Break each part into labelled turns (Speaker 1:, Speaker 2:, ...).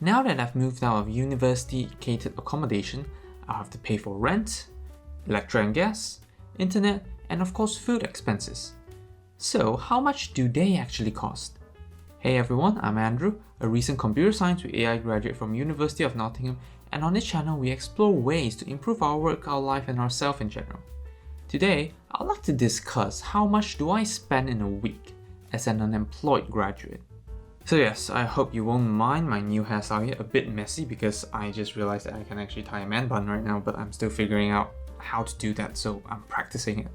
Speaker 1: Now that I've moved out of university-catered accommodation, I have to pay for rent, electric and gas, internet, and of course food expenses. So how much do they actually cost? Hey everyone, I'm Andrew, a recent computer science with AI graduate from University of Nottingham, and on this channel we explore ways to improve our work, our life, and ourselves in general. Today, I'd like to discuss how much do I spend in a week as an unemployed graduate. So yes, I hope you won't mind my new hairstyle here, a bit messy because I just realized that I can actually tie a man bun right now, but I'm still figuring out how to do that, so I'm practicing it.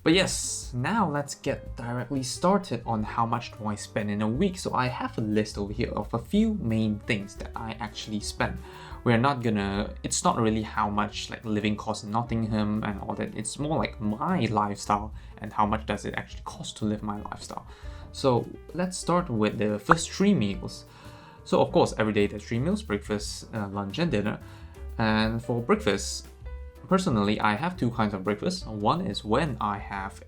Speaker 1: But yes, now let's get directly started on how much do I spend in a week. So I have a list over here of a few main things that I actually spend. It's not really how much like living costs in Nottingham and all that, it's more like my lifestyle and how much does it actually cost to live my lifestyle. So let's start with the first 3 meals. So of course, every day there's 3 meals, breakfast, lunch and dinner. And for breakfast, personally, I have 2 kinds of breakfast. One is when I have,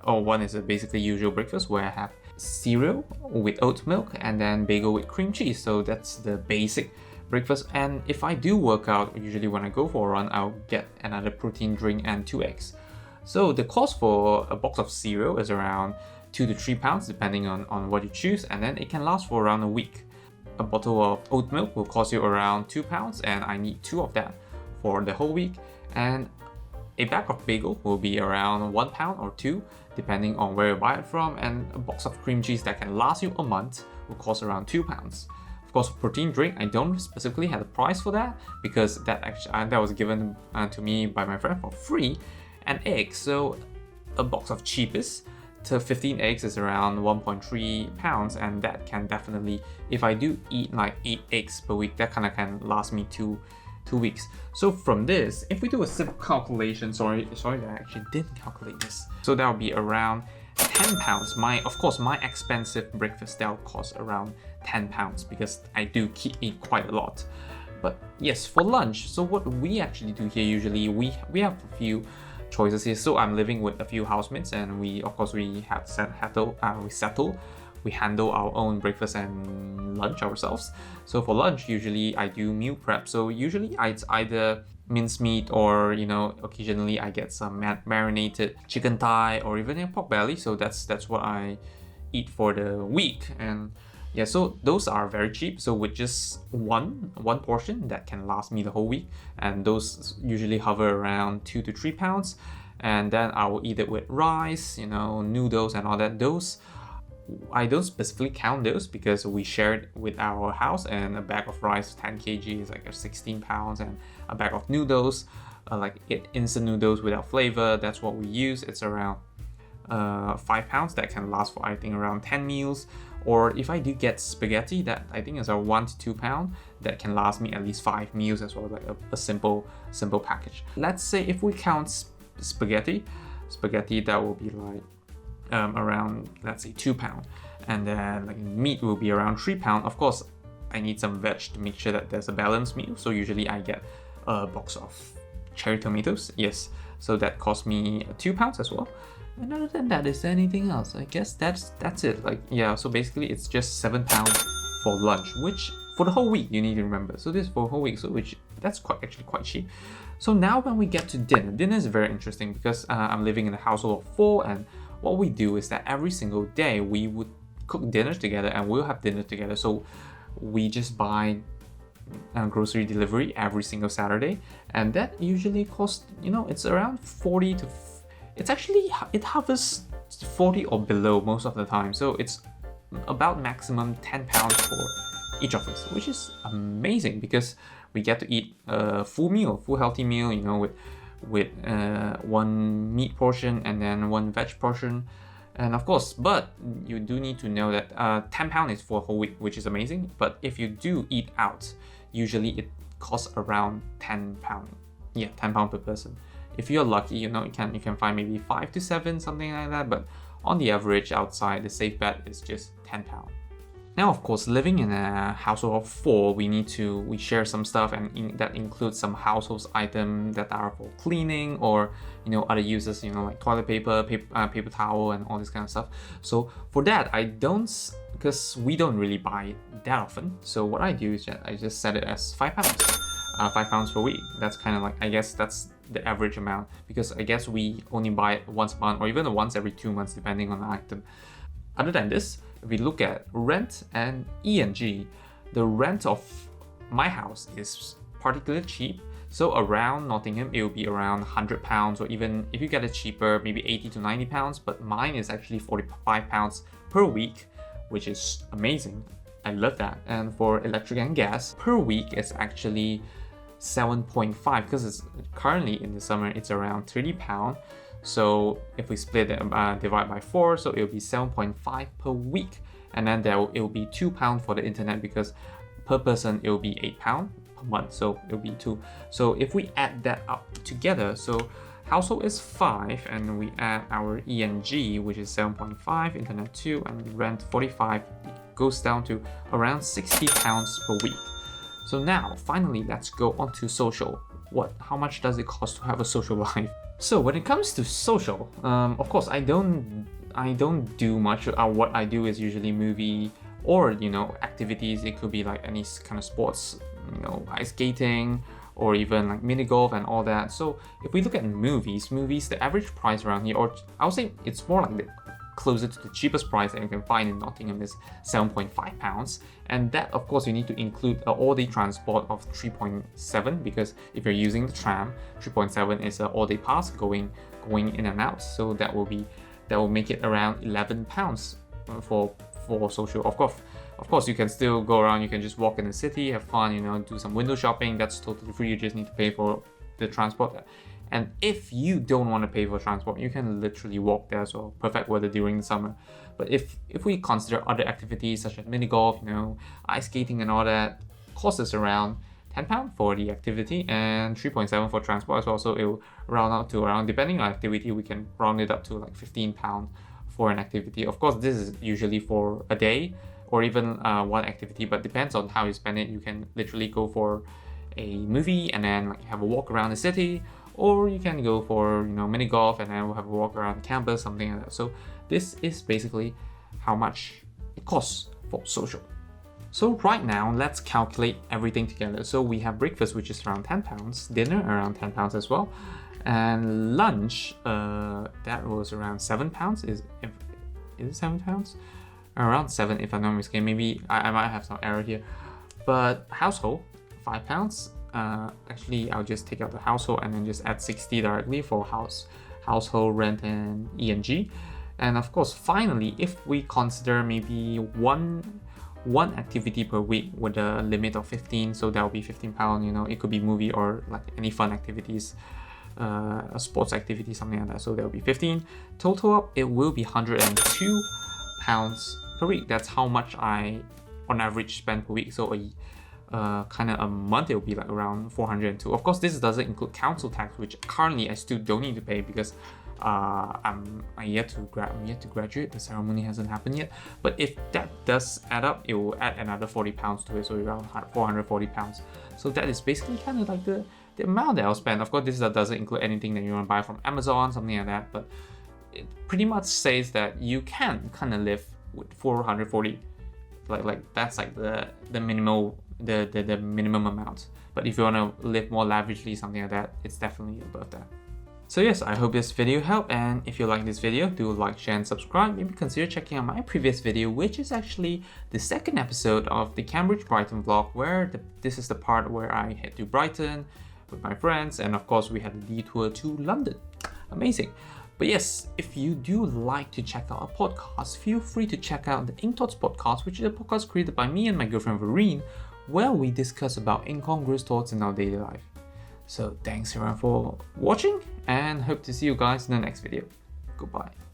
Speaker 1: one is a basically usual breakfast where I have cereal with oat milk and then bagel with cream cheese. So that's the basic breakfast. And if I do work out, usually when I go for a run, I'll get another protein drink and 2 eggs. So the cost for a box of cereal is around £2 to £3 depending on what you choose, and then it can last for around a week. A bottle of oat milk will cost you around £2 and I need 2 of that for the whole week. And a bag of bagel will be around £1 or 2 depending on where you buy it from, and a box of cream cheese that can last you a month will cost around £2. Of course, protein drink, I don't specifically have a price for that because that was given to me by my friend for free. And eggs, so a box of cheapest to 15 eggs is around £1.3, and that can definitely, if I do eat like 8 eggs per week, that kind of can last me two weeks. So from this, if we do a simple calculation, sorry that I actually didn't calculate this. So that will be around £10. Of course, my expensive breakfast, that will cost around £10 because I do eat quite a lot. But yes, for lunch, so what we actually do here, usually we have a few choices here. So I'm living with a few housemates, and we handle our own breakfast and lunch ourselves. So for lunch, usually I do meal prep. So usually it's either mincemeat or, occasionally I get some marinated chicken thigh or even a pork belly. So that's what I eat for the week. And yeah, so those are very cheap. So with just one portion, that can last me the whole week. And those usually hover around £2 to £3. And then I will eat it with rice, noodles and all that. Those, I don't specifically count those because we share it with our house, and a bag of rice, 10 kg is like £16, and a bag of noodles, instant noodles without flavor, that's what we use. It's around £5 that can last for I think around 10 meals. Or if I do get spaghetti, that I think is around £1 to £2, that can last me at least 5 meals as well, like a simple package. Let's say if we count spaghetti, that will be like around, let's say, £2, and then like meat will be around £3. Of course, I need some veg to make sure that there's a balanced meal. So usually I get a box of cherry tomatoes. Yes, so that cost me £2 as well. And other than that, is there anything else? I guess that's it. So basically it's just £7 for lunch, which for the whole week you need to remember. So this is for a whole week, so that's actually quite cheap. So now when we get to dinner is very interesting because I'm living in a household of 4, and what we do is that every single day we would cook dinner together and we'll have dinner together. So we just buy grocery delivery every single Saturday, and that usually costs, it's around 40 to it hovers 40 or below most of the time. So it's about maximum £10 for each of us, which is amazing because we get to eat a full healthy meal, with 1 meat portion and then 1 veg portion. And of course, but you do need to know that £10 is for a whole week, which is amazing. But if you do eat out, usually it costs around £10. Yeah, £10 per person. If you're lucky, you can find maybe 5 to 7, something like that. But on the average outside, the safe bet is just £10. Now, of course, living in a household of 4, we share some stuff, and that includes some household items that are for cleaning or other uses, like toilet paper, paper towel, and all this kind of stuff. So for that, I don't, because we don't really buy it that often. So what I do is that I just set it as £5, £5 per week. That's kind of like, I guess that's the average amount, because I guess we only buy it once a month or even once every 2 months, depending on the item. Other than this, if we look at rent and ENG, the rent of my house is particularly cheap. So around Nottingham, it will be around £100, or even if you get it cheaper, maybe £80 to £90. But mine is actually £45 per week, which is amazing. I love that. And for electric and gas, per week it's actually 7.5, because it's currently in the summer it's around £30. So if we split it, divide by 4, so it will be 7.5 per week. And then it will be £2 for the internet, because per person it will be £8 per month, so it will be 2. So if we add that up together, so household is 5, and we add our ENG, which is 7.5, internet 2, and rent 45, it goes down to around £60 per week. So now, finally, let's go on to social. How much does it cost to have a social life? So when it comes to social, of course, I don't do much. What I do is usually movie or activities. It could be like any kind of sports, ice skating, or even like mini golf and all that. So if we look at movies, the average price around here, or I would say it's more like closer to the cheapest price that you can find in Nottingham, is £7.5. And that, of course, you need to include an all-day transport of 3.7, because if you're using the tram, 3.7 is an all-day pass going in and out. So that will make it around £11 for social. Of course, you can still go around. You can just walk in the city, have fun, do some window shopping. That's totally free. You just need to pay for the transport. And if you don't want to pay for transport, you can literally walk there as well. Perfect weather during the summer. But if we consider other activities such as mini golf, ice skating and all that, costs us around £10 for the activity and 3.7 for transport as well. So it will round out to around, depending on activity, we can round it up to like £15 for an activity. Of course, this is usually for a day or even one activity, but depends on how you spend it. You can literally go for a movie and then have a walk around the city, or you can go for mini golf and then we'll have a walk around campus, something like that. So this is basically how much it costs for social. So right now, let's calculate everything together. So we have breakfast, which is around £10, dinner around £10 as well, and lunch that was around £7. Is it £7? Around 7, if I'm not mistaken. Maybe I might have some error here. But household, £5. Actually, I'll just take out the household and then just add 60 directly for household, rent, and ENG. And of course, finally, if we consider maybe one activity per week with a limit of 15, so that will be £15. It could be movie or like any fun activities, a sports activity, something like that. So that will be 15. Total up, it will be £102 per week. That's how much I, on average, spend per week. So kind of a month, it will be like around 402. Of course, this doesn't include council tax, which currently I still don't need to pay, because I'm yet to graduate. The ceremony hasn't happened yet. But if that does add up, it will add another £40 to it, so around £440. So that is basically kind of like the amount that I'll spend. Of course, this doesn't include anything that you want to buy from Amazon, something like that. But it pretty much says that you can kind of live with 440. Like that's like the minimal. The minimum amount. But if you want to live more lavishly, something like that, it's definitely above that. So yes, I hope this video helped, and if you like this video, do like, share and subscribe. Maybe consider checking out my previous video, which is actually the second episode of the Cambridge-Brighton vlog, where this is the part where I head to Brighton with my friends, and of course we had a detour to London. Amazing. But yes, if you do like to check out a podcast, feel free to check out the Ink Thoughts podcast, which is a podcast created by me and my girlfriend Verene, where we discuss about incongruous thoughts in our daily life. So thanks everyone for watching, and hope to see you guys in the next video. Goodbye.